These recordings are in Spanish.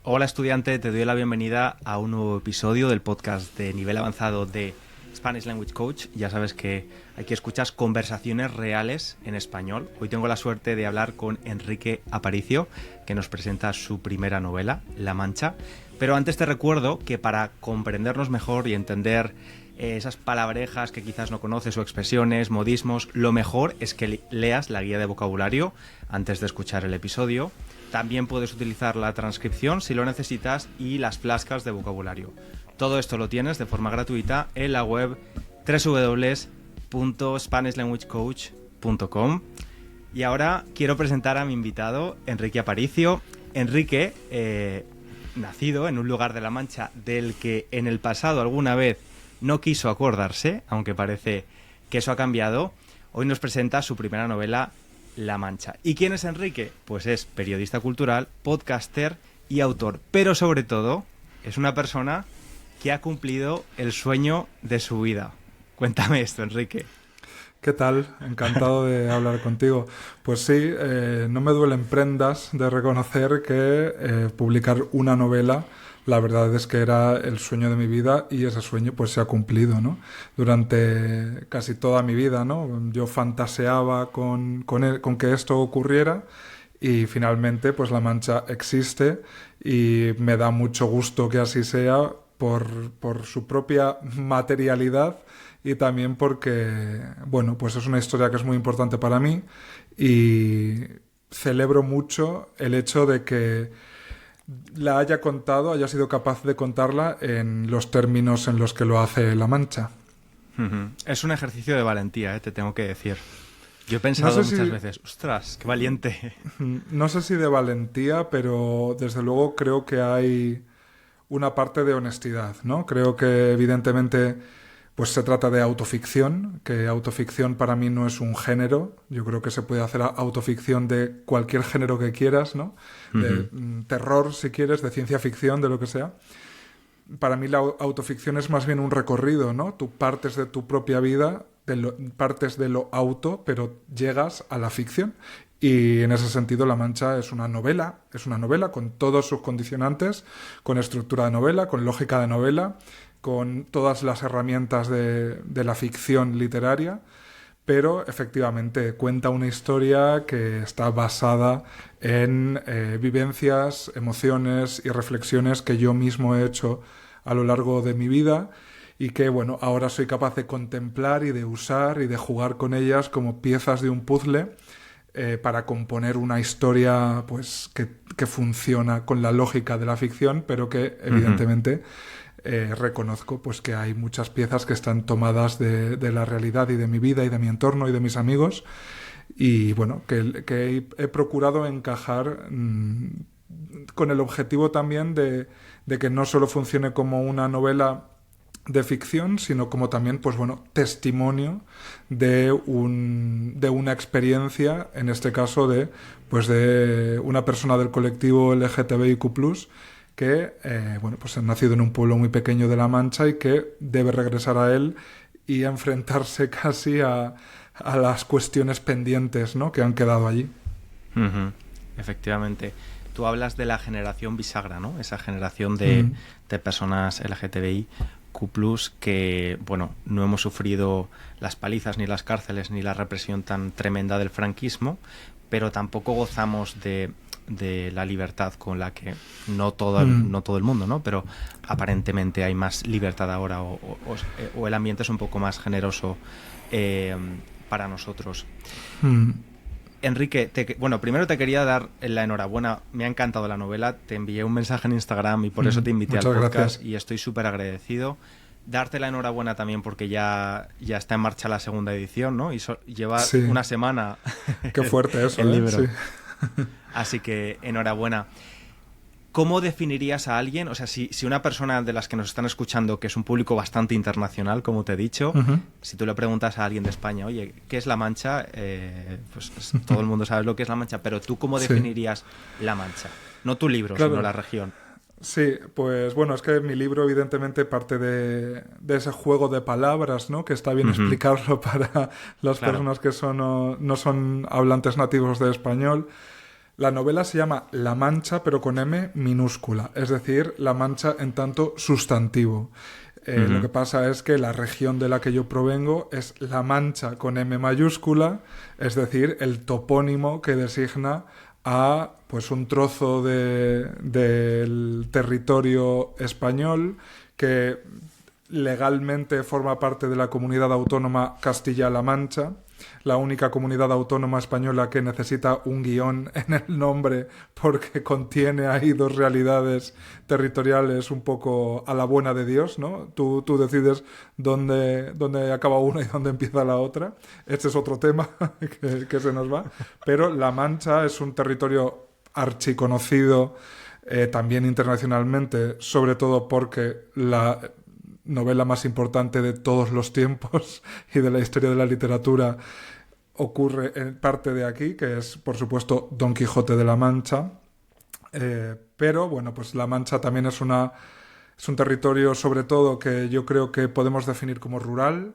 Hola estudiante, te doy la bienvenida a un nuevo episodio del podcast de nivel avanzado de Spanish Language Coach. Ya sabes que aquí escuchas conversaciones reales en español. Hoy tengo la suerte de hablar con Enrique Aparicio, que nos presenta su primera novela, La Mancha. Pero antes te recuerdo que para comprendernos mejor y entender esas palabrejas que quizás no conoces o expresiones, modismos, lo mejor es que leas la guía de vocabulario antes de escuchar el episodio. También puedes utilizar la transcripción si lo necesitas y las flascas de vocabulario. Todo esto lo tienes de forma gratuita en la web www.spanishlanguagecoach.com. Y ahora quiero presentar a mi invitado, Enrique Aparicio. Enrique, nacido en un lugar de La Mancha del que en el pasado alguna vez no quiso acordarse, aunque parece que eso ha cambiado, hoy nos presenta su primera novela, La Mancha. ¿Y quién es Enrique? Pues es periodista cultural, podcaster y autor, pero sobre todo es una persona que ha cumplido el sueño de su vida. Cuéntame esto, Enrique. ¿Qué tal? Encantado de hablar contigo. Pues sí, no me duelen prendas de reconocer que publicar una novela, la verdad es que era el sueño de mi vida y ese sueño pues se ha cumplido, ¿no? Durante casi toda mi vida, ¿no? Yo fantaseaba con que esto ocurriera y finalmente pues La Mancha existe y me da mucho gusto que así sea por su propia materialidad y también porque, bueno, pues es una historia que es muy importante para mí y celebro mucho el hecho de que la haya contado, haya sido capaz de contarla en los términos en los que lo hace La Mancha. Es un ejercicio de valentía, te tengo que decir. Yo he pensado muchas veces, ostras, qué valiente. No sé si de valentía, pero desde luego creo que hay una parte de honestidad, ¿no? Creo que evidentemente pues se trata de autoficción, que autoficción para mí no es un género. Yo creo que se puede hacer autoficción de cualquier género que quieras, ¿no? De terror, si quieres, de ciencia ficción, de lo que sea. Para mí la autoficción es más bien un recorrido, ¿no? Tú partes de tu propia vida, partes de lo auto, pero llegas a la ficción. Y en ese sentido La Mancha es una novela con todos sus condicionantes, con estructura de novela, con lógica de novela, con todas las herramientas de la ficción literaria, pero efectivamente cuenta una historia que está basada en vivencias, emociones y reflexiones que yo mismo he hecho a lo largo de mi vida y que, bueno, ahora soy capaz de contemplar y de usar y de jugar con ellas como piezas de un puzzle para componer una historia pues que funciona con la lógica de la ficción, pero que evidentemente reconozco pues que hay muchas piezas que están tomadas de la realidad y de mi vida y de mi entorno y de mis amigos y bueno, que he procurado encajar con el objetivo también de que no solo funcione como una novela de ficción, sino como también, pues bueno, testimonio de una experiencia, en este caso de una persona del colectivo LGTBIQ+, que bueno, pues ha nacido en un pueblo muy pequeño de La Mancha y que debe regresar a él y enfrentarse casi a las cuestiones pendientes, ¿no?, que han quedado allí. Efectivamente. Tú hablas de la generación bisagra, ¿no? Esa generación de personas LGTBI Q+, que, bueno, no hemos sufrido las palizas, ni las cárceles, ni la represión tan tremenda del franquismo, pero tampoco gozamos de la libertad con la que no todo el mundo, ¿no? Pero aparentemente hay más libertad ahora o el ambiente es un poco más generoso para nosotros. Enrique, bueno, primero te quería dar la enhorabuena. Me ha encantado la novela. Te envié un mensaje en Instagram y por eso te invité al podcast. Gracias. Y estoy súper agradecido. Darte la enhorabuena también porque ya está en marcha la segunda edición, ¿no? Y lleva una semana. Qué fuerte eso, el libro. Sí. Así que enhorabuena. ¿Cómo definirías a alguien? O sea, si una persona de las que nos están escuchando, que es un público bastante internacional, como te he dicho, si tú le preguntas a alguien de España, oye, ¿qué es La Mancha? Pues todo el mundo sabe lo que es La Mancha, pero ¿tú cómo definirías La Mancha? No tu libro, sino la región. Sí, pues bueno, es que mi libro evidentemente parte de ese juego de palabras, ¿no? Que está bien explicarlo para las personas que no son hablantes nativos de español. La novela se llama La Mancha, pero con M minúscula, es decir, La Mancha en tanto sustantivo. Lo que pasa es que la región de la que yo provengo es La Mancha con M mayúscula, es decir, el topónimo que designa a pues un trozo del territorio español que legalmente forma parte de la comunidad autónoma Castilla-La Mancha, la única comunidad autónoma española que necesita un guión en el nombre porque contiene ahí dos realidades territoriales un poco a la buena de Dios, ¿no? Tú decides dónde acaba una y dónde empieza la otra. Este es otro tema que se nos va. Pero La Mancha es un territorio archiconocido también internacionalmente, sobre todo porque la novela más importante de todos los tiempos y de la historia de la literatura ocurre en parte de aquí, que es, por supuesto, Don Quijote de la Mancha. Pero, bueno, pues La Mancha también es un territorio, sobre todo, que yo creo que podemos definir como rural,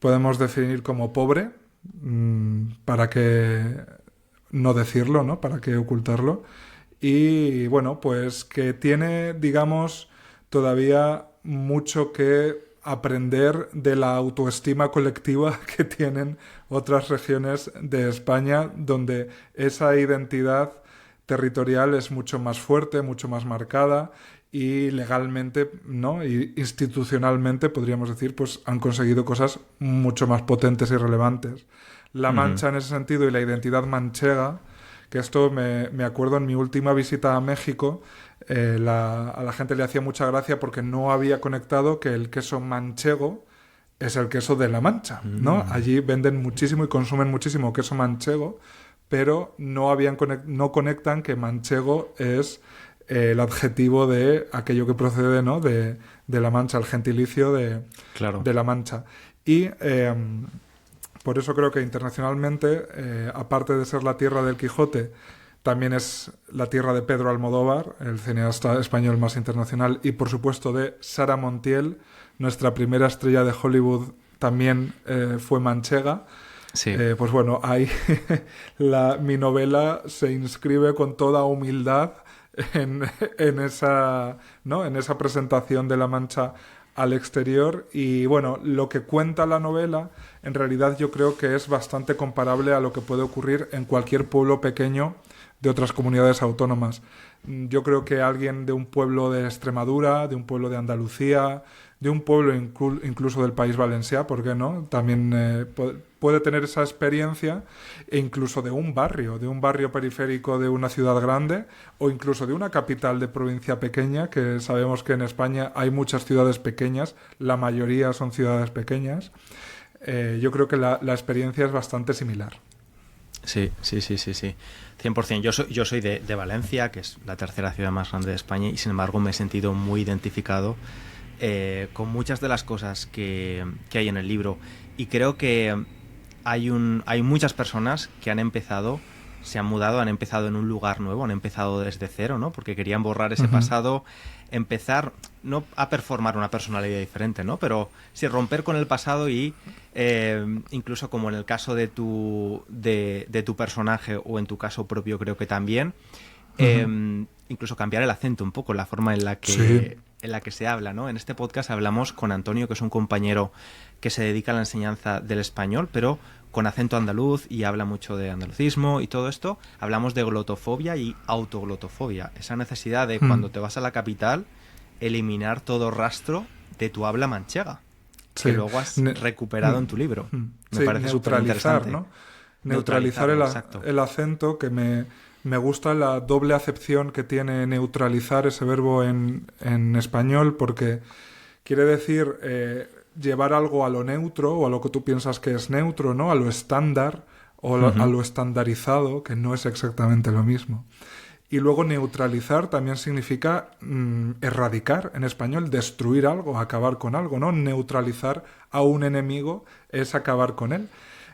podemos definir como pobre, para que no decirlo, ¿no? Para que ocultarlo. Y, bueno, pues que tiene, digamos, todavía mucho que aprender de la autoestima colectiva que tienen otras regiones de España, donde esa identidad territorial es mucho más fuerte, mucho más marcada y legalmente, ¿no? Y institucionalmente, podríamos decir, pues han conseguido cosas mucho más potentes y relevantes. La Mancha en ese sentido y la identidad manchega, que esto me acuerdo en mi última visita a México, a la gente le hacía mucha gracia porque no había conectado que el queso manchego es el queso de La Mancha, ¿no? Allí venden muchísimo y consumen muchísimo queso manchego, pero no conectan que manchego es el adjetivo de aquello que procede, ¿no? de La Mancha, el gentilicio de La Mancha. Y por eso creo que internacionalmente, aparte de ser la tierra del Quijote, también es la tierra de Pedro Almodóvar, el cineasta español más internacional, y por supuesto de Sara Montiel, nuestra primera estrella de Hollywood, también fue manchega. Sí. Pues bueno, ahí mi novela se inscribe con toda humildad en esa, ¿no? En esa presentación de La Mancha al exterior. Y bueno, lo que cuenta la novela, en realidad yo creo que es bastante comparable a lo que puede ocurrir en cualquier pueblo pequeño de otras comunidades autónomas. Yo creo que alguien de un pueblo de Extremadura, de un pueblo de Andalucía, de un pueblo incluso del País Valencià, ¿por qué no? También puede tener esa experiencia, e incluso de un barrio periférico de una ciudad grande, o incluso de una capital de provincia pequeña, que sabemos que en España hay muchas ciudades pequeñas, la mayoría son ciudades pequeñas. Yo creo que la experiencia es bastante similar. Sí. 100%. Yo soy de Valencia, que es la tercera ciudad más grande de España, y sin embargo me he sentido muy identificado con muchas de las cosas que hay en el libro. Y creo que hay muchas personas que se han mudado, han empezado en un lugar nuevo, han empezado desde cero, ¿no? Porque querían borrar ese pasado, empezar, no a performar una personalidad diferente, ¿no? Pero sí romper con el pasado y incluso como en el caso de tu personaje, o en tu caso propio creo que también, incluso cambiar el acento un poco, la forma en la que se habla, ¿no? En este podcast hablamos con Antonio, que es un compañero que se dedica a la enseñanza del español, pero con acento andaluz, y habla mucho de andalucismo y todo esto. Hablamos de glotofobia y autoglotofobia, esa necesidad de cuando te vas a la capital eliminar todo rastro de tu habla manchega, que luego has recuperado en tu libro. Me parece súper interesante, ¿no? Neutralizar el acento, que me gusta la doble acepción que tiene neutralizar ese verbo en español, porque quiere decir llevar algo a lo neutro, o a lo que tú piensas que es neutro, ¿no? A lo estándar, o a lo estandarizado, que no es exactamente lo mismo. Y luego neutralizar también significa erradicar, en español, destruir algo, acabar con algo, ¿no? Neutralizar a un enemigo es acabar con él.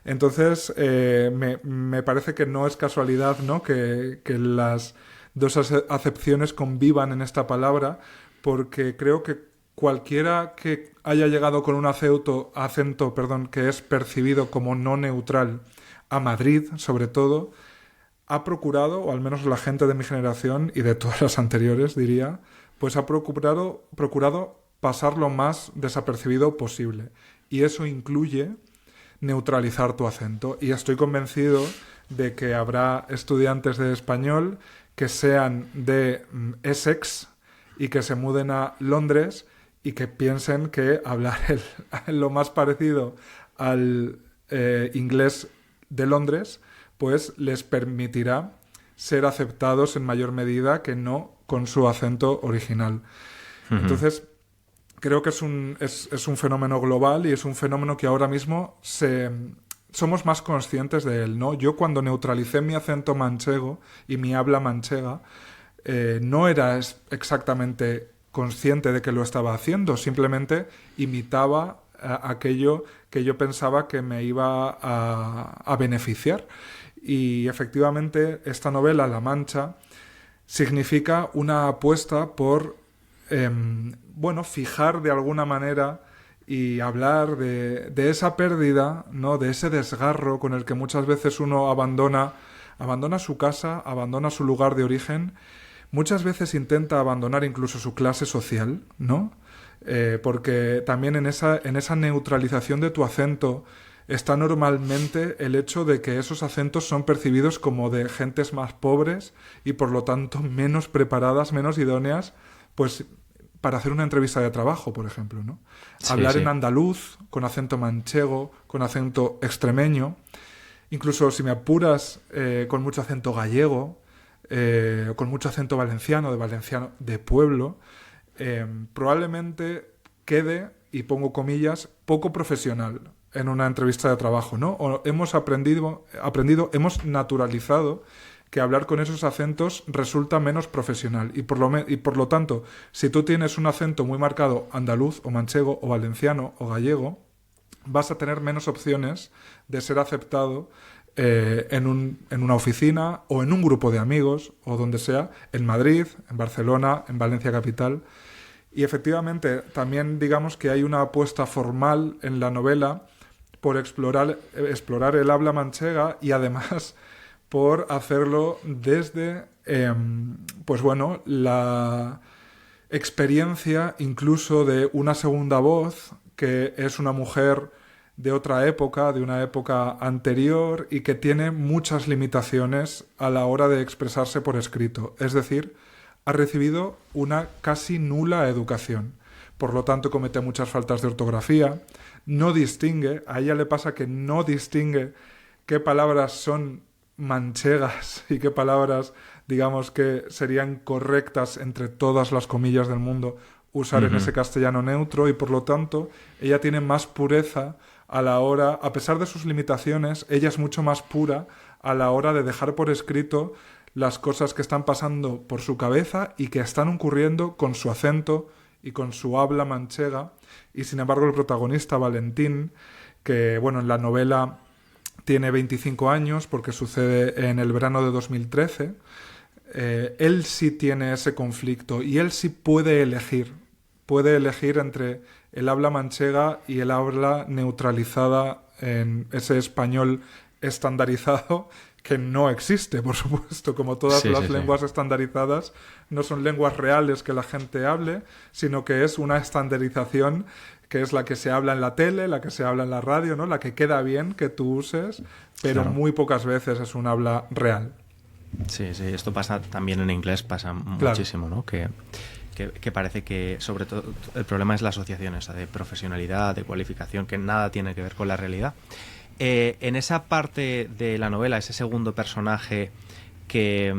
Entonces, me parece que no es casualidad, ¿no? que las dos acepciones convivan en esta palabra, porque creo que cualquiera que haya llegado con un acento, que es percibido como no neutral a Madrid, sobre todo, ha procurado, o al menos la gente de mi generación y de todas las anteriores, diría, pues ha procurado pasar lo más desapercibido posible. Y eso incluye neutralizar tu acento. Y estoy convencido de que habrá estudiantes de español que sean de Essex y que se muden a Londres y que piensen que hablar lo más parecido al inglés de Londres pues les permitirá ser aceptados en mayor medida que no con su acento original. Entonces, creo que es un fenómeno global y es un fenómeno que ahora mismo somos más conscientes de él, ¿no? Yo cuando neutralicé mi acento manchego y mi habla manchega, no era exactamente consciente de que lo estaba haciendo, simplemente imitaba aquello que yo pensaba que me iba a beneficiar. Y efectivamente esta novela, La Mancha, significa una apuesta por fijar de alguna manera y hablar de esa pérdida, ¿no? De ese desgarro con el que muchas veces uno abandona su casa, abandona su lugar de origen, muchas veces intenta abandonar incluso su clase social, ¿no? Porque también en esa neutralización de tu acento está normalmente el hecho de que esos acentos son percibidos como de gentes más pobres y por lo tanto menos preparadas, menos idóneas, pues para hacer una entrevista de trabajo, por ejemplo, ¿no? Sí, hablar sí. en andaluz, con acento manchego, con acento extremeño, incluso si me apuras, con mucho acento gallego, con mucho acento valenciano de pueblo, probablemente quede, y pongo comillas, poco profesional en una entrevista de trabajo, ¿no? O hemos hemos naturalizado que hablar con esos acentos resulta menos profesional y por lo tanto, si tú tienes un acento muy marcado andaluz o manchego o valenciano o gallego, vas a tener menos opciones de ser aceptado en una oficina o en un grupo de amigos o donde sea, en Madrid, en Barcelona, en Valencia capital. Y efectivamente, también digamos que hay una apuesta formal en la novela por explorar el habla manchega y además por hacerlo desde, la experiencia incluso de una segunda voz, que es una mujer de otra época, de una época anterior, y que tiene muchas limitaciones a la hora de expresarse por escrito. Es decir, ha recibido una casi nula educación. Por lo tanto, comete muchas faltas de ortografía, no distingue, a ella le pasa que no distingue qué palabras son manchegas y qué palabras, digamos, que serían correctas entre todas las comillas del mundo usar en ese castellano neutro, y por lo tanto ella tiene más pureza a la hora, a pesar de sus limitaciones, ella es mucho más pura a la hora de dejar por escrito las cosas que están pasando por su cabeza y que están ocurriendo con su acento y con su habla manchega. Y sin embargo el protagonista, Valentín, que en la novela tiene 25 años porque sucede en el verano de 2013, él sí tiene ese conflicto y él sí puede elegir entre el habla manchega y el habla neutralizada en ese español estandarizado que no existe, por supuesto, como todas las lenguas estandarizadas, no son lenguas reales que la gente hable, sino que es una estandarización que es la que se habla en la tele, la que se habla en la radio, ¿no? La que queda bien que tú uses, pero muy pocas veces es un habla real. Sí, esto pasa también en inglés, pasa muchísimo, ¿no? Que parece que, sobre todo, el problema es la asociación esa de profesionalidad, de cualificación, que nada tiene que ver con la realidad. En esa parte de la novela, ese segundo personaje que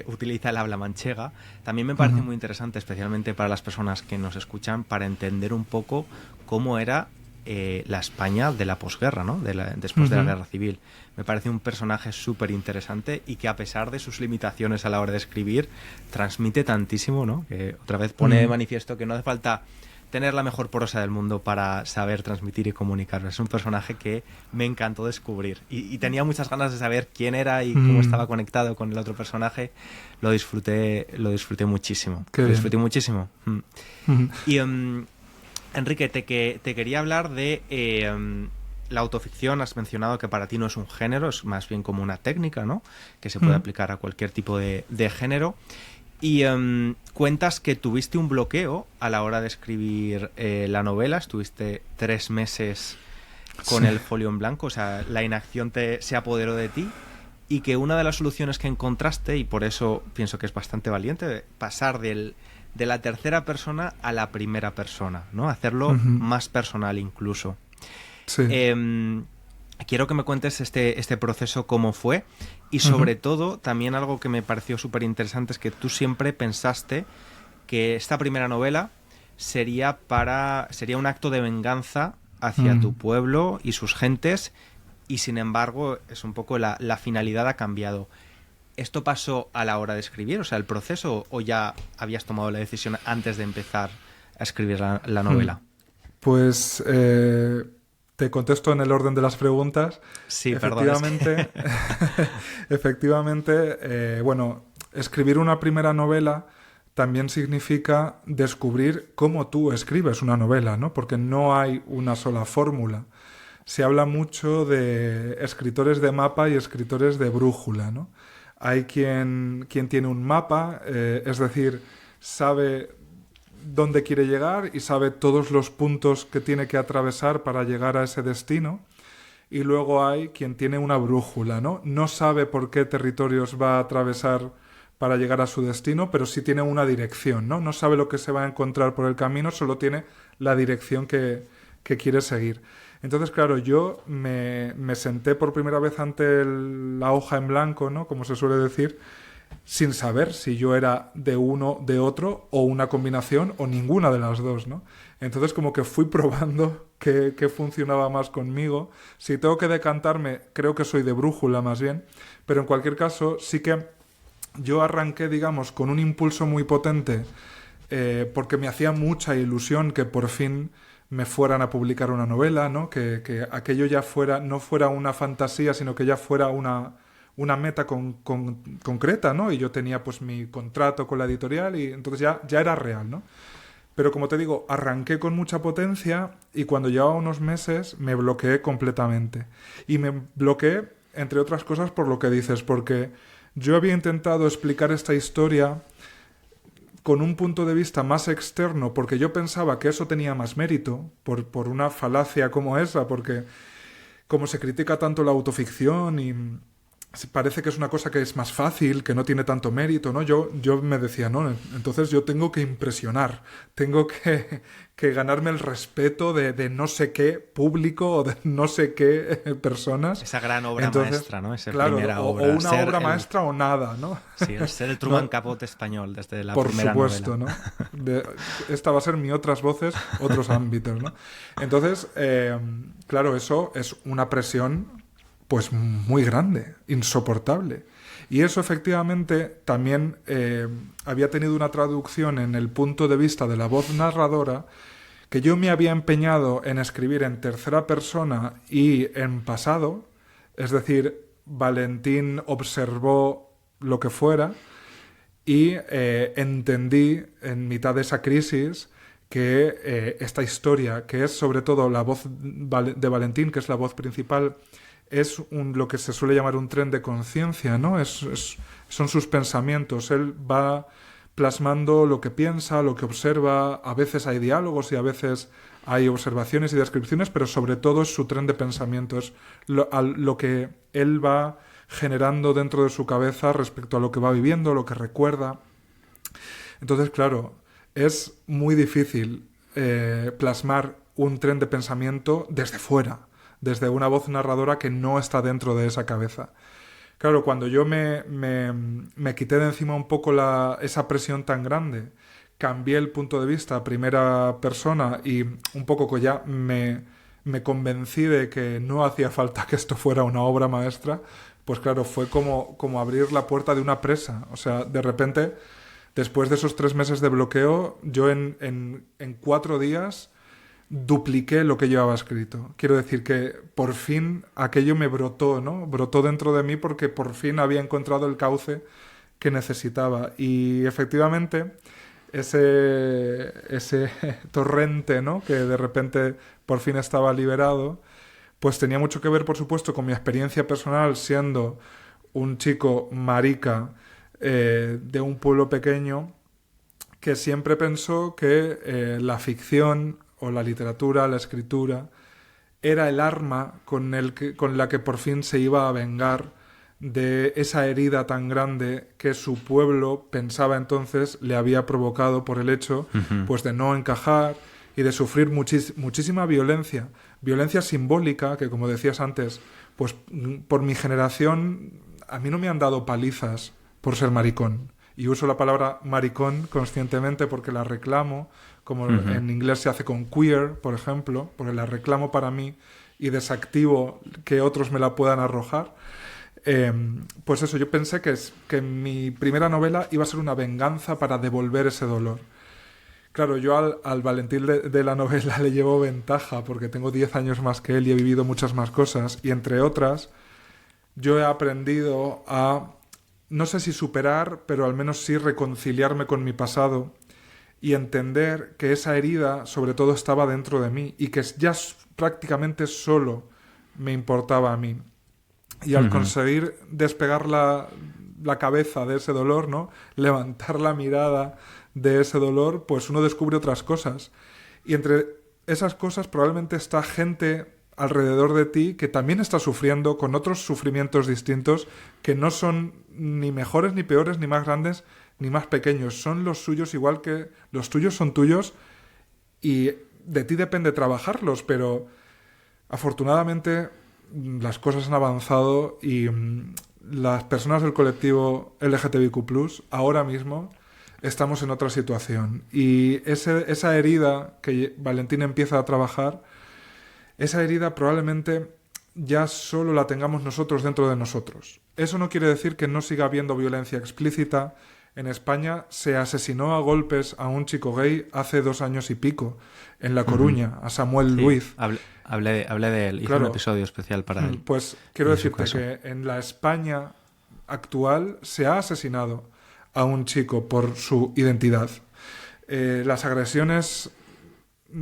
utiliza el habla manchega, también me parece muy interesante, especialmente para las personas que nos escuchan, para entender un poco cómo era la España de la posguerra, ¿no? Después de la Guerra Civil. Me parece un personaje súper interesante y que, a pesar de sus limitaciones a la hora de escribir, transmite tantísimo, ¿no? Que otra vez pone de manifiesto que no hace falta tener la mejor prosa del mundo para saber transmitir y comunicar. Es un personaje que me encantó descubrir y tenía muchas ganas de saber quién era y cómo estaba conectado con el otro personaje. Lo disfruté muchísimo. Disfruté muchísimo. Y Enrique, te quería hablar de la autoficción has mencionado que para ti no es un género, es más bien como una técnica, ¿no? Que se puede aplicar a cualquier tipo de género. Y cuentas que tuviste un bloqueo a la hora de escribir la novela, estuviste 3 meses con el folio en blanco, o sea, la inacción se apoderó de ti, y que una de las soluciones que encontraste, y por eso pienso que es bastante valiente, pasar de la tercera persona a la primera persona, ¿no? Hacerlo más personal incluso. Sí. Quiero que me cuentes este proceso, cómo fue, y sobre todo, también algo que me pareció súper interesante es que tú siempre pensaste que esta primera novela sería un acto de venganza hacia tu pueblo y sus gentes, y sin embargo es un poco la finalidad ha cambiado. ¿Esto pasó a la hora de escribir, o sea, el proceso, o ya habías tomado la decisión antes de empezar a escribir la novela? Pues te contesto en el orden de las preguntas. Sí, efectivamente, perdón. efectivamente, bueno, escribir una primera novela también significa descubrir cómo tú escribes una novela, ¿no? Porque no hay una sola fórmula. Se habla mucho de escritores de mapa y escritores de brújula, ¿no? Hay quien tiene un mapa, es decir, sabe dónde quiere llegar y sabe todos los puntos que tiene que atravesar para llegar a ese destino. Y luego hay quien tiene una brújula, ¿no? No sabe por qué territorios va a atravesar para llegar a su destino, pero sí tiene una dirección, ¿no? No sabe lo que se va a encontrar por el camino, solo tiene la dirección que quiere seguir. Entonces, claro, yo me senté por primera vez ante la hoja en blanco, ¿no? Como se suele decir, sin saber si yo era de uno, de otro, o una combinación, o ninguna de las dos, ¿no? Entonces como que fui probando qué funcionaba más conmigo. Si tengo que decantarme, creo que soy de brújula más bien, pero en cualquier caso sí que yo arranqué, digamos, con un impulso muy potente, porque me hacía mucha ilusión que por fin me fueran a publicar una novela, ¿no? Que aquello ya no fuera una fantasía, sino que ya fuera una meta concreta, ¿no? Y yo tenía pues mi contrato con la editorial y entonces ya era real, ¿no? Pero como te digo, arranqué con mucha potencia y cuando llevaba unos meses me bloqueé completamente. Y me bloqueé, entre otras cosas, por lo que dices, porque yo había intentado explicar esta historia con un punto de vista más externo, porque yo pensaba que eso tenía más mérito, por una falacia como esa, porque como se critica tanto la autoficción y parece que es una cosa que es más fácil, que no tiene tanto mérito, ¿no? Yo me decía, no, entonces yo tengo que impresionar, tengo que ganarme el respeto de no sé qué público o de no sé qué personas. Esa gran obra maestra, ¿no? Esa claro, primera obra. O una obra maestra o nada, ¿no? Sí, ser el Truman Capote español desde la primera novela. Por supuesto, ¿no? Esta va a ser mi otras voces, otros ámbitos, ¿no? Entonces, claro, eso es una presión pues muy grande, insoportable. Y eso efectivamente también había tenido una traducción en el punto de vista de la voz narradora, que yo me había empeñado en escribir en tercera persona y en pasado, es decir, Valentín observó lo que fuera y entendí en mitad de esa crisis que esta historia, que es sobre todo la voz de Valentín, que es la voz principal, es lo que se suele llamar un tren de conciencia, ¿no? Son sus pensamientos. Él va plasmando lo que piensa, lo que observa. A veces hay diálogos y a veces hay observaciones y descripciones, pero sobre todo es su tren de pensamiento. Es lo que él va generando dentro de su cabeza respecto a lo que va viviendo, lo que recuerda. Entonces, claro, es muy difícil plasmar un tren de pensamiento desde fuera, desde una voz narradora que no está dentro de esa cabeza. Claro, cuando yo me quité de encima un poco esa presión tan grande, cambié el punto de vista a primera persona y un poco que ya me convencí de que no hacía falta que esto fuera una obra maestra, pues claro, fue como abrir la puerta de una presa. O sea, de repente, después de esos 3 meses de bloqueo, yo en 4 días dupliqué lo que llevaba escrito. Quiero decir que por fin aquello me brotó, ¿no? Brotó dentro de mí porque por fin había encontrado el cauce que necesitaba. Y efectivamente, ese torrente, ¿no? Que de repente por fin estaba liberado, pues tenía mucho que ver, por supuesto, con mi experiencia personal siendo un chico marica de un pueblo pequeño que siempre pensó que la ficción o la literatura, la escritura, era el arma con la que por fin se iba a vengar de esa herida tan grande que su pueblo pensaba entonces le había provocado por el hecho pues de no encajar y de sufrir muchísima violencia simbólica que, como decías antes, pues por mi generación a mí no me han dado palizas por ser maricón, y uso la palabra maricón conscientemente porque la reclamo, como en inglés se hace con queer, por ejemplo, porque la reclamo para mí y desactivo que otros me la puedan arrojar. Pues eso, yo pensé que mi primera novela iba a ser una venganza para devolver ese dolor. Claro, yo al Valentín de la novela le llevo ventaja porque tengo 10 años más que él y he vivido muchas más cosas, y entre otras yo he aprendido a, no sé si superar, pero al menos sí reconciliarme con mi pasado y entender que esa herida sobre todo estaba dentro de mí y que ya prácticamente solo me importaba a mí. Y al conseguir despegar la cabeza de ese dolor, ¿no? Levantar la mirada de ese dolor, pues uno descubre otras cosas. Y entre esas cosas probablemente está gente alrededor de ti que también está sufriendo con otros sufrimientos distintos que no son ni mejores ni peores, ni más grandes ni más pequeños. Son los suyos igual que los tuyos son tuyos, y de ti depende trabajarlos, pero afortunadamente las cosas han avanzado y las personas del colectivo LGTBIQ+, ahora mismo estamos en otra situación. Y esa herida que Valentín empieza a trabajar, esa herida probablemente ya solo la tengamos nosotros dentro de nosotros. Eso no quiere decir que no siga habiendo violencia explícita. En España se asesinó a golpes a un chico gay hace 2 años y pico, en La Coruña, a Samuel Luiz. Hablé de él, hice un episodio especial para él. Pues quiero decirte que en la España actual se ha asesinado a un chico por su identidad. Las agresiones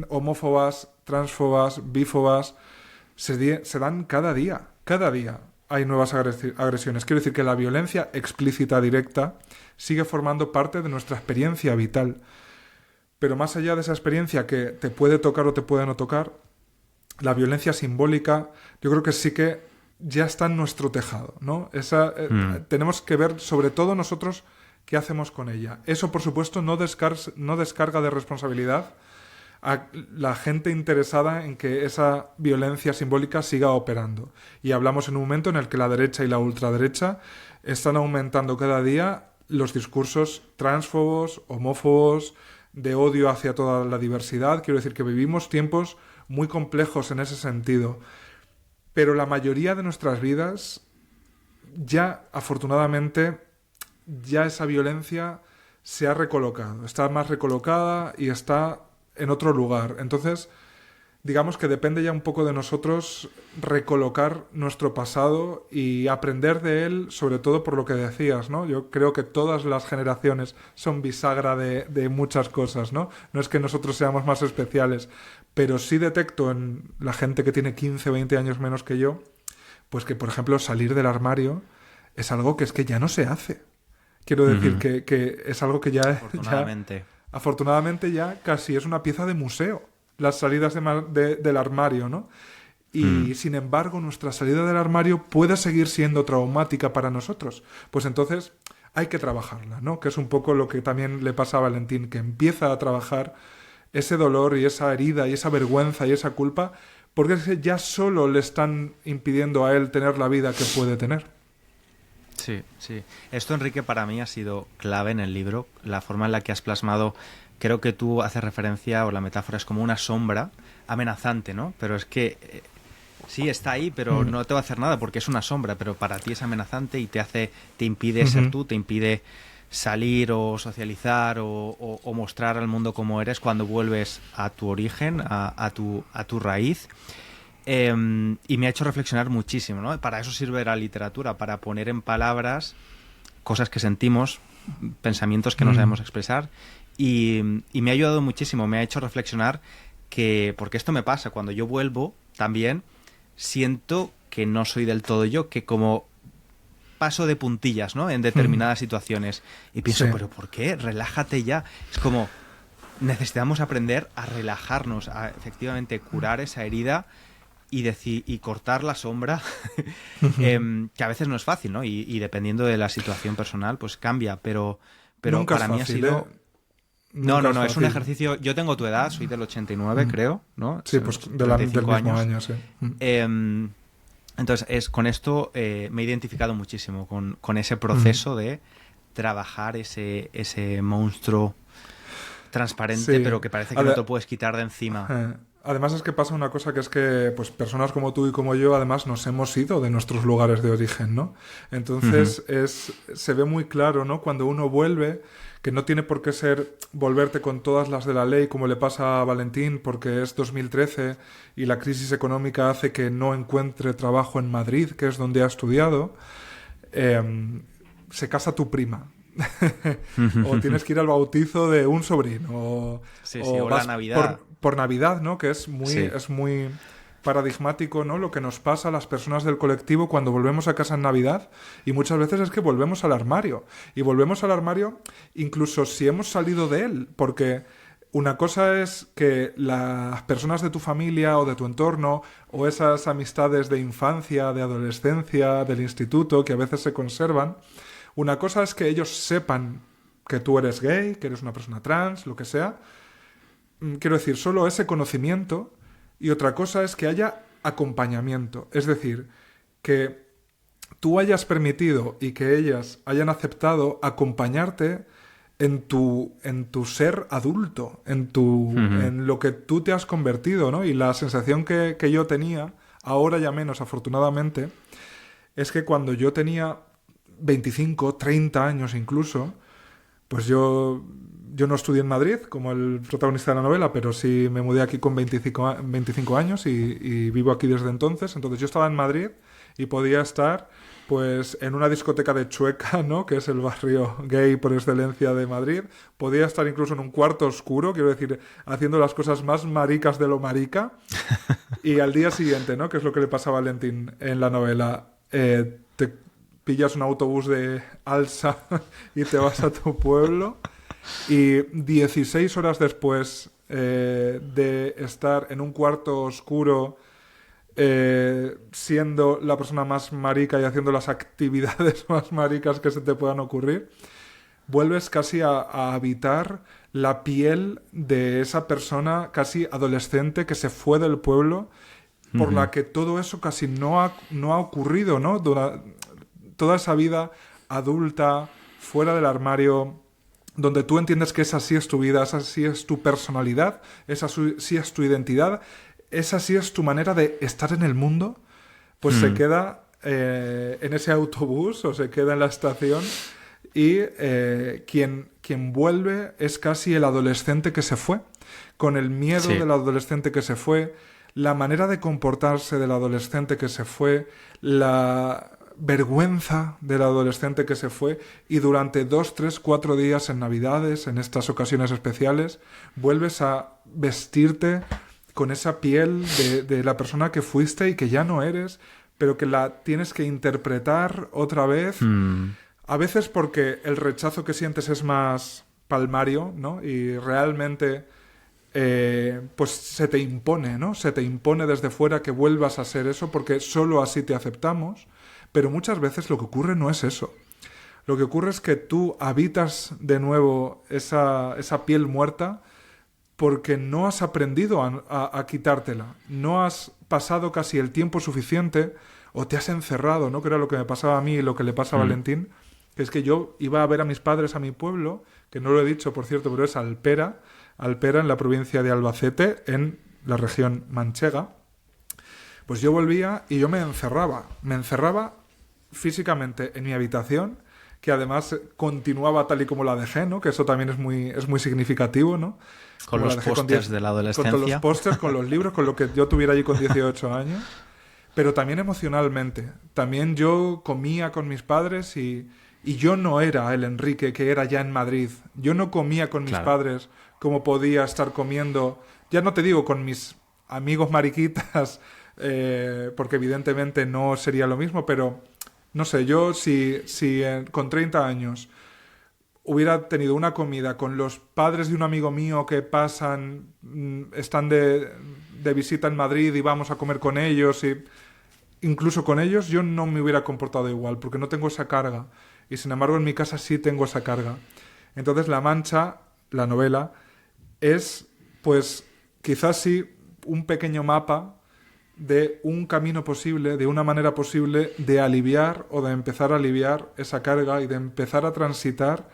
homófobas, transfobas, bífobas se dan cada día. Cada día hay nuevas agresiones. Quiero decir que la violencia explícita directa sigue formando parte de nuestra experiencia vital. Pero más allá de esa experiencia que te puede tocar o te puede no tocar, la violencia simbólica yo creo que sí que ya está en nuestro tejado, ¿no? Tenemos que ver sobre todo nosotros qué hacemos con ella. Eso, por supuesto, no descarga de responsabilidad a la gente interesada en que esa violencia simbólica siga operando. Y hablamos en un momento en el que la derecha y la ultraderecha están aumentando cada día los discursos transfobos, homófobos, de odio hacia toda la diversidad. Quiero decir que vivimos tiempos muy complejos en ese sentido. Pero la mayoría de nuestras vidas, ya afortunadamente, ya esa violencia se ha recolocado. Está más recolocada y está en otro lugar. Entonces, digamos que depende ya un poco de nosotros recolocar nuestro pasado y aprender de él, sobre todo por lo que decías, ¿no? Yo creo que todas las generaciones son bisagra de muchas cosas, ¿no? No es que nosotros seamos más especiales, pero sí detecto en la gente que tiene 15, 20 años menos que yo, pues que, por ejemplo, salir del armario es algo que es que ya no se hace. Quiero decir que es algo que afortunadamente ya casi es una pieza de museo, las salidas del armario, ¿no? Y sin embargo nuestra salida del armario puede seguir siendo traumática para nosotros. Pues entonces hay que trabajarla, ¿no? Que es un poco lo que también le pasa a Valentín, que empieza a trabajar ese dolor y esa herida y esa vergüenza y esa culpa, porque ya solo le están impidiendo a él tener la vida que puede tener. Sí, sí. Esto, Enrique, para mí ha sido clave en el libro. La forma en la que has plasmado, creo que tú haces referencia, o la metáfora es como una sombra amenazante, ¿no? Pero es que sí, está ahí, pero no te va a hacer nada porque es una sombra, pero para ti es amenazante y te impide ser tú, te impide salir o socializar o mostrar al mundo cómo eres cuando vuelves a tu origen, a tu raíz. Y me ha hecho reflexionar muchísimo, ¿no? Para eso sirve la literatura, para poner en palabras cosas que sentimos, pensamientos que no sabemos expresar, y me ha ayudado muchísimo, me ha hecho reflexionar porque esto me pasa, cuando yo vuelvo también siento que no soy del todo yo, que como paso de puntillas, ¿no? En determinadas situaciones. Y pienso, Sí. ¿pero por qué? Relájate ya. Es como, necesitamos aprender a relajarnos, a efectivamente curar esa herida y cortar la sombra, que a veces no es fácil, ¿no? Y dependiendo de la situación personal, pues cambia, pero Nunca para es mí fácil, ha sido... No, Nunca es un fácil. ejercicio... Yo tengo tu edad, soy del 89, creo, ¿no? Sí, Son pues del 35 mismo años. año, sí. Entonces, con esto me he identificado muchísimo con ese proceso de trabajar ese monstruo transparente, Sí. pero que parece que no te lo puedes quitar de encima. Además es que pasa una cosa que es que pues personas como tú y como yo además nos hemos ido de nuestros lugares de origen, ¿no? Entonces se ve muy claro, ¿no? Cuando uno vuelve, que no tiene por qué ser volverte con todas las de la ley como le pasa a Valentín porque es 2013 y la crisis económica hace que no encuentre trabajo en Madrid, que es donde ha estudiado. Se casa tu prima. O tienes que ir al bautizo de un sobrino. O o vas la Navidad. por Navidad, ¿no? Que es Sí. muy paradigmático, ¿no? Lo que nos pasa a las personas del colectivo cuando volvemos a casa en Navidad, y muchas veces es que volvemos al armario. Y volvemos al armario incluso si hemos salido de él, porque una cosa es que las personas de tu familia o de tu entorno o esas amistades de infancia, de adolescencia, del instituto, que a veces se conservan, una cosa es que ellos sepan que tú eres gay, que eres una persona trans, lo que sea. Quiero decir, solo ese conocimiento, y otra cosa es que haya acompañamiento. Es decir, que tú hayas permitido y que ellas hayan aceptado acompañarte en tu ser adulto, en lo que tú te has convertido, ¿no? Y la sensación que yo tenía, ahora ya menos afortunadamente, es que cuando yo tenía 25, 30 años incluso, pues yo no estudié en Madrid como el protagonista de la novela, pero sí me mudé aquí con 25 años y vivo aquí desde entonces. Entonces yo estaba en Madrid y podía estar pues en una discoteca de Chueca, ¿no? Que es el barrio gay por excelencia de Madrid. Podía estar incluso en un cuarto oscuro, quiero decir, haciendo las cosas más maricas de lo marica. Y al día siguiente, ¿no? Que es lo que le pasa a Valentín en la novela, te pillas un autobús de Alsa y te vas a tu pueblo, y 16 horas después de estar en un cuarto oscuro siendo la persona más marica y haciendo las actividades más maricas que se te puedan ocurrir, vuelves casi a habitar la piel de esa persona casi adolescente que se fue del pueblo, por la que todo eso casi no ha ocurrido, ¿no? Toda esa vida adulta, fuera del armario, donde tú entiendes que esa sí es tu vida, esa sí es tu personalidad, esa sí es tu identidad, esa sí es tu manera de estar en el mundo, pues se queda en ese autobús o se queda en la estación, y quien vuelve es casi el adolescente que se fue, con el miedo del adolescente que se fue, la manera de comportarse del adolescente que se fue, la vergüenza del adolescente que se fue, y durante 2, 3, 4 días en Navidades, en estas ocasiones especiales, vuelves a vestirte con esa piel de la persona que fuiste y que ya no eres, pero que la tienes que interpretar otra vez, a veces porque el rechazo que sientes es más palmario, ¿no? Y realmente pues se te impone, ¿no? Se te impone desde fuera que vuelvas a ser eso, porque solo así te aceptamos. Pero muchas veces lo que ocurre no es eso. Lo que ocurre es que tú habitas de nuevo esa piel muerta porque no has aprendido a quitártela. No has pasado casi el tiempo suficiente, o te has encerrado, ¿no? Que era lo que me pasaba a mí y lo que le pasa a Valentín. Que es que yo iba a ver a mis padres a mi pueblo, que no lo he dicho, por cierto, pero es Alpera en la provincia de Albacete, en la región manchega. Pues yo volvía y yo me encerraba físicamente en mi habitación, que además continuaba tal y como la dejé, ¿no? Que eso también es muy significativo, ¿no? Con como los pósters de la adolescencia. Con todos los pósters, con los libros, con lo que yo tuviera allí con 18 años. Pero también emocionalmente. También yo comía con mis padres y yo no era el Enrique que era ya en Madrid. Yo no comía con mis padres como podía estar comiendo, ya no te digo con mis amigos mariquitas porque evidentemente no sería lo mismo, pero no sé, yo con 30 años hubiera tenido una comida con los padres de un amigo mío que están de visita en Madrid y vamos a comer con ellos, y incluso con ellos yo no me hubiera comportado igual, porque no tengo esa carga. Y sin embargo en mi casa sí tengo esa carga. Entonces La Mancha, la novela, es pues quizás sí un pequeño mapa de un camino posible, de una manera posible de aliviar o de empezar a aliviar esa carga y de empezar a transitar,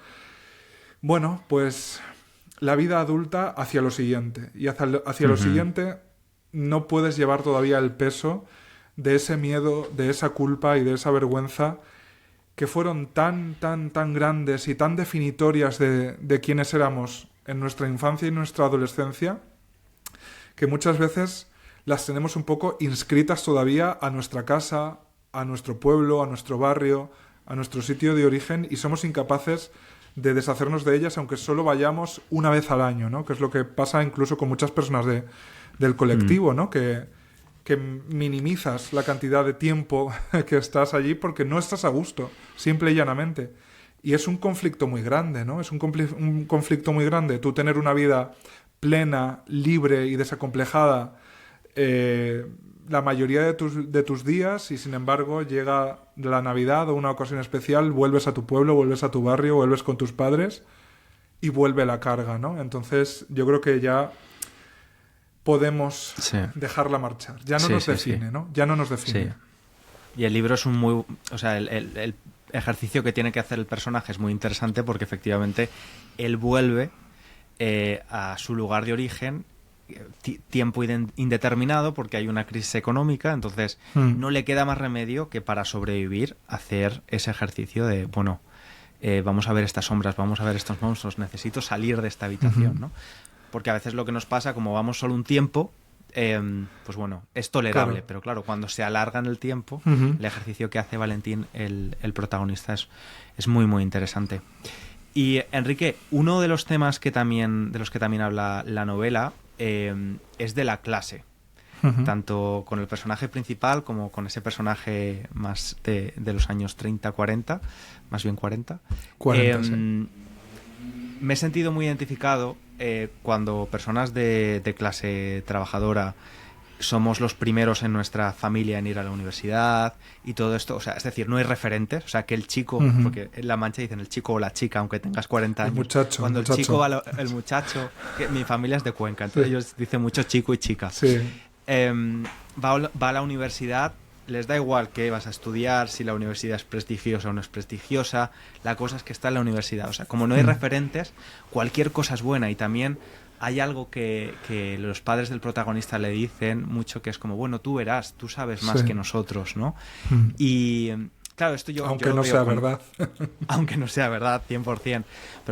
bueno, pues la vida adulta hacia lo siguiente. Y hacia lo siguiente no puedes llevar todavía el peso de ese miedo, de esa culpa y de esa vergüenza que fueron tan grandes y tan definitorias de quiénes éramos en nuestra infancia y nuestra adolescencia, que muchas veces las tenemos un poco inscritas todavía a nuestra casa, a nuestro pueblo, a nuestro barrio, a nuestro sitio de origen, y somos incapaces de deshacernos de ellas, aunque solo vayamos una vez al año, ¿no? Que es lo que pasa incluso con muchas personas del colectivo, ¿no? Que minimizas la cantidad de tiempo que estás allí porque no estás a gusto, simple y llanamente. Y es un conflicto muy grande, ¿no? Es un conflicto muy grande. Tú tener una vida plena, libre y desacomplejada la mayoría de tus días, y sin embargo llega la Navidad o una ocasión especial, vuelves a tu pueblo, vuelves a tu barrio, vuelves con tus padres y vuelve la carga, ¿no? Entonces yo creo que ya podemos dejarla marchar. Ya no nos define, ¿no? Ya no nos define. Sí. Y el libro es o sea, el ejercicio que tiene que hacer el personaje es muy interesante, porque efectivamente él vuelve a su lugar de origen tiempo indeterminado, porque hay una crisis económica, entonces no le queda más remedio que, para sobrevivir, hacer ese ejercicio de, bueno, vamos a ver estas sombras, vamos a ver estos monstruos, necesito salir de esta habitación, ¿no? Porque a veces lo que nos pasa, como vamos solo un tiempo, pues bueno, es tolerable, claro. Pero claro, cuando se alarga en el tiempo, el ejercicio que hace Valentín, el protagonista, es muy, muy interesante. Y Enrique, uno de los temas de los que también habla la novela es de la clase, tanto con el personaje principal como con ese personaje más de los años 30-40, más bien 40. Sí. Me he sentido muy identificado cuando personas de clase trabajadora somos los primeros en nuestra familia en ir a la universidad y todo esto, o sea, es decir, no hay referentes, o sea, que el chico, porque en La Mancha dicen el chico o la chica, aunque tengas 40 años, cuando el chico va el muchacho, que mi familia es de Cuenca, entonces ellos dicen mucho chico y chica, va a la universidad, les da igual qué vas a estudiar, si la universidad es prestigiosa o no es prestigiosa, la cosa es que está en la universidad, o sea, como no hay referentes, cualquier cosa es buena. Y también hay algo que los padres del protagonista le dicen mucho, que es como, bueno, tú verás, tú sabes más que nosotros, ¿no? Y claro, esto aunque no sea verdad. Aunque no sea verdad, 100%. Pero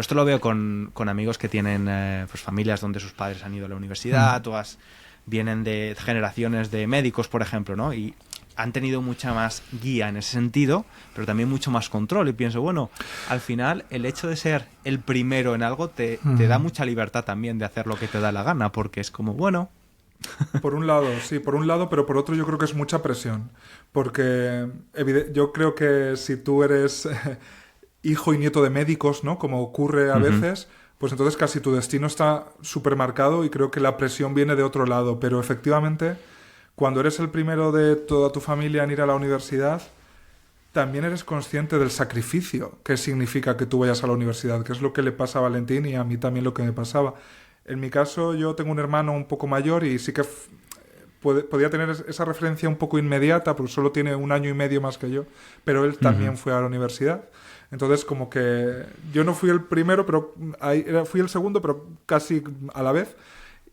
esto lo veo con amigos que tienen pues familias donde sus padres han ido a la universidad, todas vienen de generaciones de médicos, por ejemplo, ¿no? Y han tenido mucha más guía en ese sentido, pero también mucho más control. Y pienso, bueno, al final el hecho de ser el primero en algo te da mucha libertad también de hacer lo que te da la gana, porque es como, bueno... Por un lado, sí, por un lado, pero por otro yo creo que es mucha presión. Porque yo creo que si tú eres hijo y nieto de médicos, ¿no? Como ocurre a veces, pues entonces casi tu destino está súper marcado, y creo que la presión viene de otro lado. Pero efectivamente, cuando eres el primero de toda tu familia en ir a la universidad, también eres consciente del sacrificio que significa que tú vayas a la universidad, que es lo que le pasa a Valentín y a mí también lo que me pasaba. En mi caso, yo tengo un hermano un poco mayor y sí que podía tener esa referencia un poco inmediata, porque solo tiene 1 año y medio más que yo, pero él también fue a la universidad. Entonces, como que yo no fui el primero, pero fui el segundo, pero casi a la vez.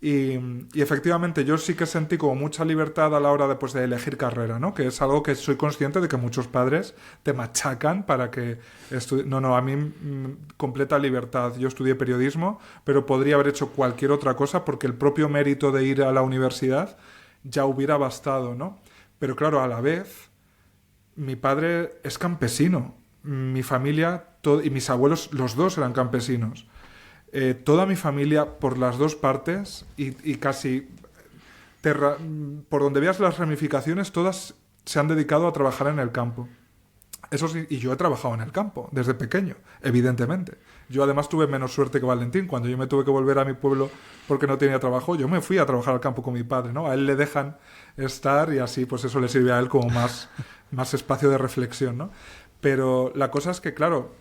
Y efectivamente yo sí que sentí como mucha libertad a la hora de elegir carrera, ¿no? Que es algo que soy consciente de que muchos padres te machacan para que No, a mí completa libertad. Yo estudié periodismo, pero podría haber hecho cualquier otra cosa, porque el propio mérito de ir a la universidad ya hubiera bastado, ¿no? Pero claro, a la vez, mi padre es campesino. Mi familia y mis abuelos, los dos eran campesinos. Toda mi familia, por las dos partes, y casi por donde veas las ramificaciones, todas se han dedicado a trabajar en el campo. Eso sí, y yo he trabajado en el campo desde pequeño, evidentemente. Yo además tuve menos suerte que Valentín. Cuando yo me tuve que volver a mi pueblo porque no tenía trabajo, yo me fui a trabajar al campo con mi padre, ¿no? A él le dejan estar y así pues eso le sirve a él como más espacio de reflexión, ¿no? Pero la cosa es que, claro,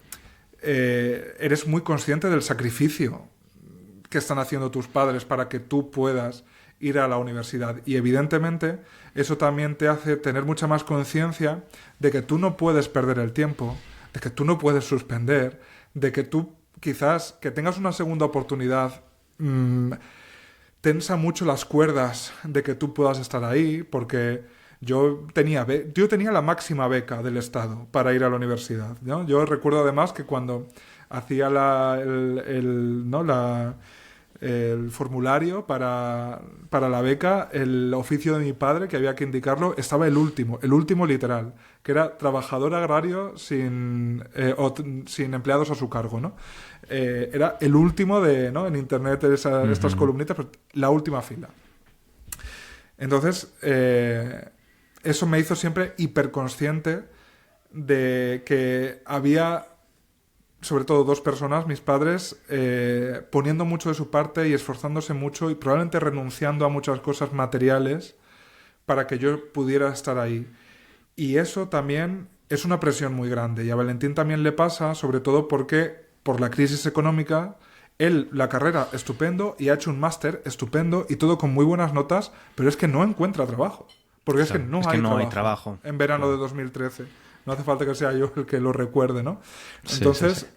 eres muy consciente del sacrificio que están haciendo tus padres para que tú puedas ir a la universidad. Y evidentemente eso también te hace tener mucha más conciencia de que tú no puedes perder el tiempo, de que tú no puedes suspender, de que tú quizás que tengas una segunda oportunidad tensa mucho las cuerdas de que tú puedas estar ahí, porque yo tenía la máxima beca del Estado para ir a la universidad, ¿no? Yo recuerdo además que cuando hacía el formulario para la beca, el oficio de mi padre, que había que indicarlo, estaba el último literal, que era trabajador agrario sin empleados a su cargo, ¿no? Era el último ¿no? En internet estas columnitas, pues, la última fila. Entonces, eso me hizo siempre hiperconsciente de que había, sobre todo, dos personas, mis padres, poniendo mucho de su parte y esforzándose mucho y probablemente renunciando a muchas cosas materiales para que yo pudiera estar ahí. Y eso también es una presión muy grande. Y a Valentín también le pasa, sobre todo porque por la crisis económica, él, la carrera, estupendo, y ha hecho un máster estupendo y todo con muy buenas notas, pero es que no encuentra trabajo. Porque es que no hay trabajo en verano de 2013. No hace falta que sea yo el que lo recuerde, ¿no? Entonces,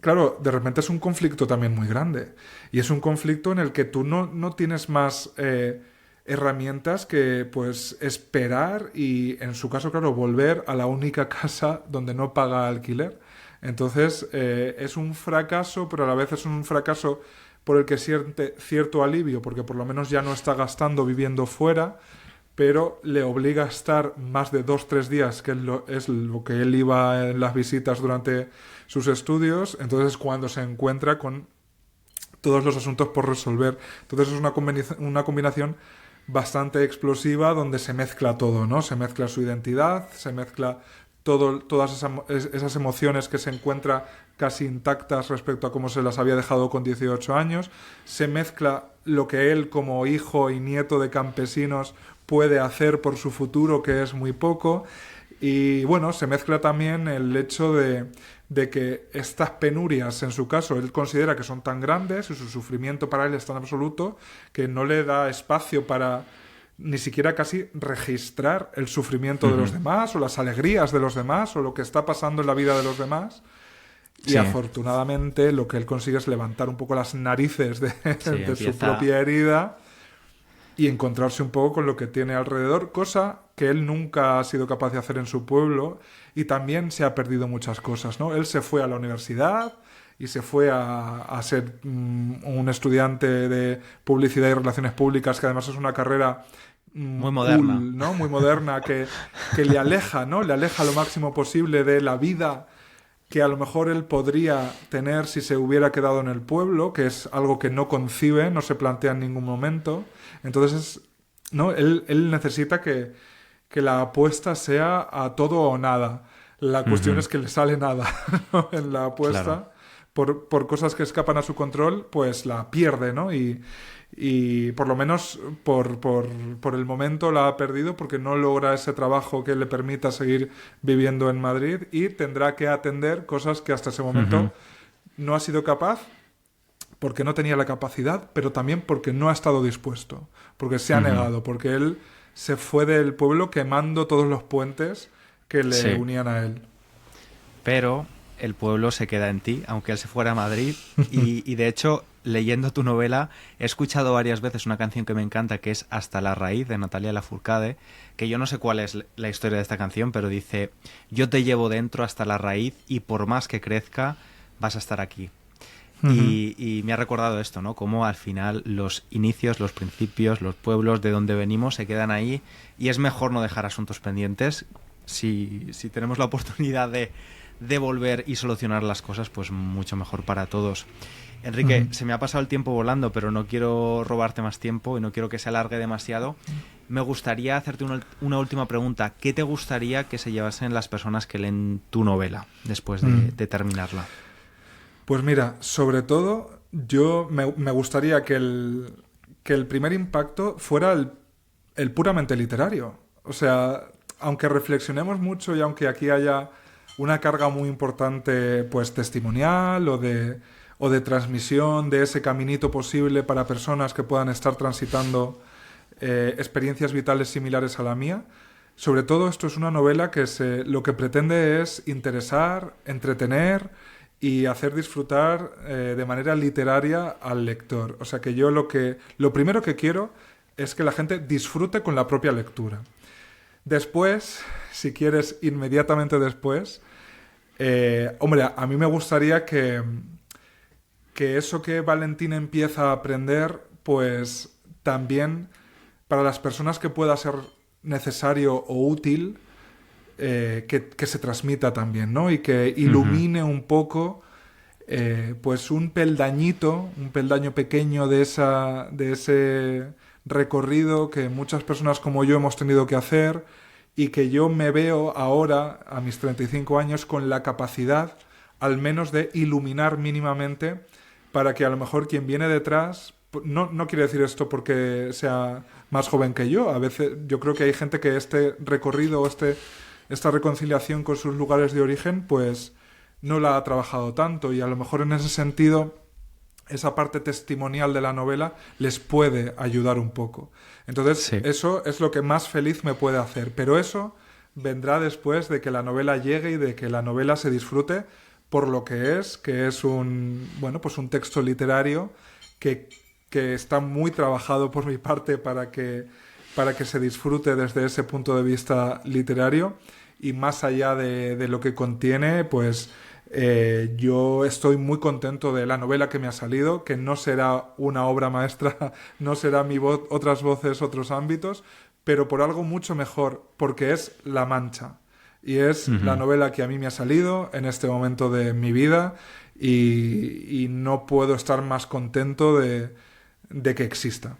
claro, de repente es un conflicto también muy grande. Y es un conflicto en el que tú no tienes más herramientas que, pues, esperar y, en su caso, claro, volver a la única casa donde no paga alquiler. Entonces, es un fracaso, pero a la vez es un fracaso por el que siente cierto alivio, porque por lo menos ya no está gastando viviendo fuera, pero le obliga a estar más de 2-3 días, que es lo que él iba en las visitas durante sus estudios. Entonces, cuando se encuentra con todos los asuntos por resolver. Entonces, es una combinación bastante explosiva donde se mezcla todo, ¿no? Se mezcla su identidad, se mezcla todas esas emociones que se encuentra casi intactas respecto a cómo se las había dejado con 18 años, se mezcla lo que él como hijo y nieto de campesinos puede hacer por su futuro, que es muy poco, y bueno, se mezcla también el hecho de que estas penurias, en su caso, él considera que son tan grandes y su sufrimiento para él es tan absoluto que no le da espacio para ni siquiera casi registrar el sufrimiento de los demás o las alegrías de los demás o lo que está pasando en la vida de los demás. Y afortunadamente lo que él consigue es levantar un poco las narices de su propia herida y encontrarse un poco con lo que tiene alrededor, cosa que él nunca ha sido capaz de hacer en su pueblo, y también se ha perdido muchas cosas, ¿no? Él se fue a la universidad y se fue a ser un estudiante de publicidad y relaciones públicas, que además es una carrera muy moderna, cool, ¿no? Muy moderna, que le aleja, ¿no? Le aleja lo máximo posible de la vida que a lo mejor él podría tener si se hubiera quedado en el pueblo, que es algo que no concibe, no se plantea en ningún momento. Entonces, ¿no? Él necesita que la apuesta sea a todo o nada. La cuestión es que le sale nada, ¿no? En la apuesta. Claro. Por cosas que escapan a su control, pues la pierde, ¿no? Y por lo menos por el momento la ha perdido porque no logra ese trabajo que le permita seguir viviendo en Madrid y tendrá que atender cosas que hasta ese momento no ha sido capaz, porque no tenía la capacidad, pero también porque no ha estado dispuesto, porque se ha negado, porque él se fue del pueblo quemando todos los puentes que le unían a él. Pero el pueblo se queda en ti, aunque él se fuera a Madrid. Y de hecho, leyendo tu novela, he escuchado varias veces una canción que me encanta, que es Hasta la raíz, de Natalia Lafourcade, que yo no sé cuál es la historia de esta canción, pero dice: yo te llevo dentro hasta la raíz y por más que crezca, vas a estar aquí. Y me ha recordado esto, ¿no? Cómo al final los inicios, los principios, los pueblos de donde venimos se quedan ahí, y es mejor no dejar asuntos pendientes. Si tenemos la oportunidad de volver y solucionar las cosas, pues mucho mejor para todos. Enrique, se me ha pasado el tiempo volando, pero no quiero robarte más tiempo y no quiero que se alargue demasiado. Me gustaría hacerte una última pregunta. ¿Qué te gustaría que se llevasen las personas que leen tu novela después de terminarla? Pues mira, sobre todo yo me gustaría que el primer impacto fuera el puramente literario. O sea, aunque reflexionemos mucho y aunque aquí haya una carga muy importante, pues testimonial o de transmisión de ese caminito posible para personas que puedan estar transitando experiencias vitales similares a la mía, sobre todo esto es una novela que lo que pretende es interesar, entretener y hacer disfrutar de manera literaria al lector. O sea que yo lo primero que quiero es que la gente disfrute con la propia lectura. Después, si quieres, inmediatamente después, hombre, a mí me gustaría que eso que Valentín empieza a aprender, pues también para las personas que pueda ser necesario o útil, que se transmita también, ¿no? Y que ilumine un poco, pues un peldaño pequeño de ese recorrido que muchas personas como yo hemos tenido que hacer y que yo me veo ahora, a mis 35 años, con la capacidad al menos de iluminar mínimamente para que a lo mejor quien viene detrás, no quiere decir esto porque sea más joven que yo, a veces yo creo que hay gente que este recorrido o esta reconciliación con sus lugares de origen pues no la ha trabajado tanto y a lo mejor en ese sentido esa parte testimonial de la novela les puede ayudar un poco. Entonces, sí, eso es lo que más feliz me puede hacer. Pero eso vendrá después de que la novela llegue y de que la novela se disfrute por lo que es un texto literario que está muy trabajado por mi parte para que se disfrute desde ese punto de vista literario y más allá de lo que contiene, pues yo estoy muy contento de la novela que me ha salido, que no será una obra maestra, no será mi voz, otras voces, otros ámbitos, pero por algo mucho mejor, porque es La Mancha. Y es la novela que a mí me ha salido en este momento de mi vida y no puedo estar más contento de que exista.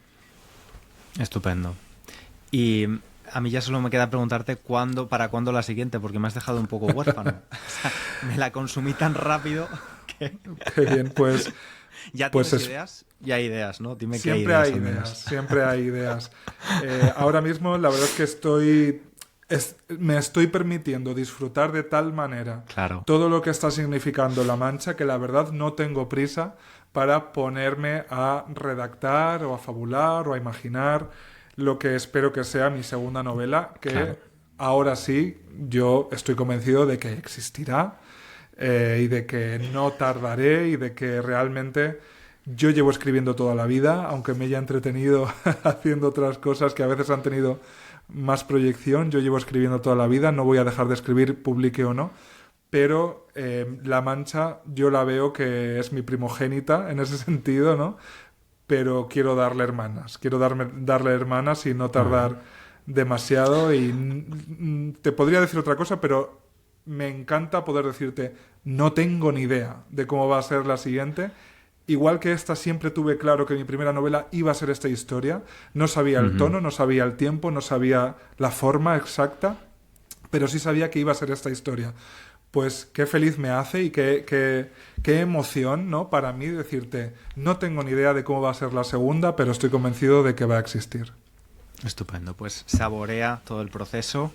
Estupendo. Y a mí ya solo me queda preguntarte para cuándo la siguiente, porque me has dejado un poco huérfano. O sea, me la consumí tan rápido que... Qué bien, pues... ¿Ya tienes ideas? Ya hay ideas, ¿no? Dime siempre qué hay ideas. Siempre hay ideas. Ahora mismo la verdad es que me estoy permitiendo disfrutar de tal manera todo lo que está significando La Mancha que la verdad no tengo prisa para ponerme a redactar o a fabular o a imaginar lo que espero que sea mi segunda novela, que ahora sí yo estoy convencido de que existirá y de que no tardaré y de que realmente yo llevo escribiendo toda la vida, aunque me haya entretenido haciendo otras cosas que a veces han tenido más proyección, yo llevo escribiendo toda la vida, no voy a dejar de escribir, publique o no, pero La Mancha yo la veo que es mi primogénita en ese sentido, ¿no? Pero quiero darle hermanas y no tardar demasiado y te podría decir otra cosa, pero me encanta poder decirte no tengo ni idea de cómo va a ser la siguiente. Igual que esta siempre tuve claro que mi primera novela iba a ser esta historia, no sabía el tono, no sabía el tiempo, no sabía la forma exacta, pero sí sabía que iba a ser esta historia. Pues qué feliz me hace y qué emoción, ¿no? Para mí decirte, no tengo ni idea de cómo va a ser la segunda, pero estoy convencido de que va a existir. Estupendo, pues saborea todo el proceso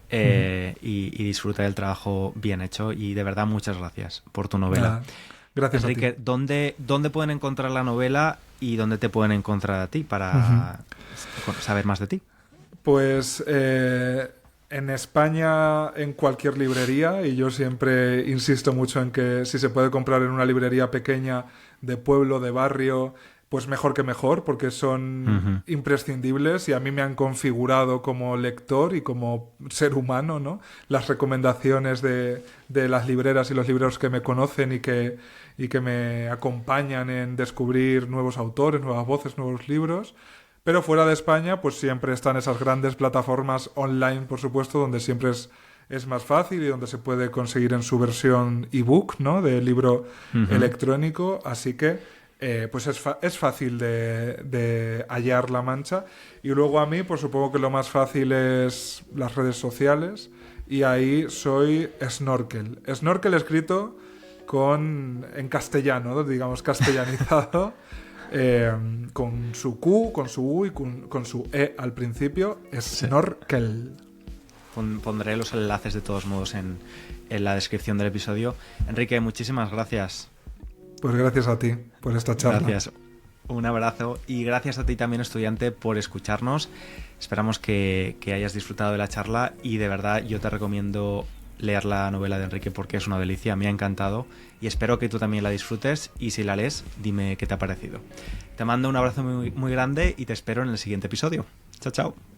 y disfruta del trabajo bien hecho y de verdad muchas gracias por tu novela. Gracias, Enrique, a ti. ¿Dónde pueden encontrar la novela y dónde te pueden encontrar a ti para saber más de ti? Pues en España en cualquier librería, y yo siempre insisto mucho en que si se puede comprar en una librería pequeña de pueblo, de barrio, pues mejor que mejor, porque son imprescindibles y a mí me han configurado como lector y como ser humano, ¿no? Las recomendaciones de las libreras y los libreros que me conocen y que me acompañan en descubrir nuevos autores, nuevas voces, nuevos libros. Pero fuera de España, pues siempre están esas grandes plataformas online, por supuesto, donde siempre es es más fácil y donde se puede conseguir en su versión ebook, ¿no? De libro electrónico, así que pues es fácil de hallar La Mancha. Y luego a mí, pues supongo que lo más fácil es las redes sociales, y ahí soy Snorkel. Snorkel escrito en castellano, digamos castellanizado, con su Q, con su U y con su E al principio, Snorkel. Pondré los enlaces de todos modos en la descripción del episodio. Enrique, muchísimas gracias. Pues gracias a ti por esta charla. Gracias. Un abrazo y gracias a ti también, estudiante, por escucharnos. Esperamos que hayas disfrutado de la charla y de verdad yo te recomiendo leer la novela de Enrique porque es una delicia, me ha encantado y espero que tú también la disfrutes, y si la lees, dime qué te ha parecido. Te mando un abrazo muy, muy grande y te espero en el siguiente episodio. Chao, chao.